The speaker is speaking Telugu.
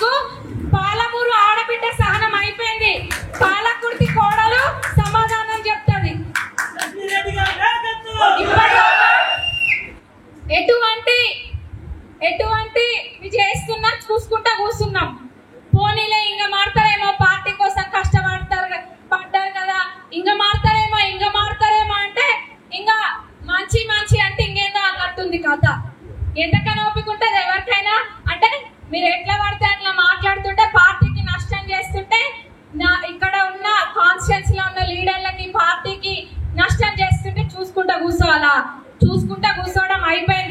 మాకు పాలమూరు ఆడబిడ్డ సహనం అయిపోయింది. పాలకుర్తి కోడలు సమాధానం చెప్తుంది. ఎటువంటి చేస్తున్నా చూసుకుంటా కూర్చున్నాం. పోనీలే ఇంకా మారుతారేమో, పార్టీ కోసం పడ్డారు కదా, ఇంకా మారుతారేమో అంటే ఇంకా మంచి అంటే ఇంకేందో అన్నట్టుంది కథ. ఎంతకన్నా ఓపిక ఉంటుంది ఎవరికైనా? అంటే మీరు ఎట్లా పడితే అట్లా మాట్లాడుతుంటే, పార్టీకి నష్టం చేస్తుంటే, ఇక్కడ ఉన్న కాన్స్టిట్యున్సీలో ఉన్న లీడర్లకి పార్టీకి నష్టం చేస్తుంటే చూసుకుంటా కూర్చోవాలా? చూసుకుంటా కూర్చోవడం అయిపోయింది.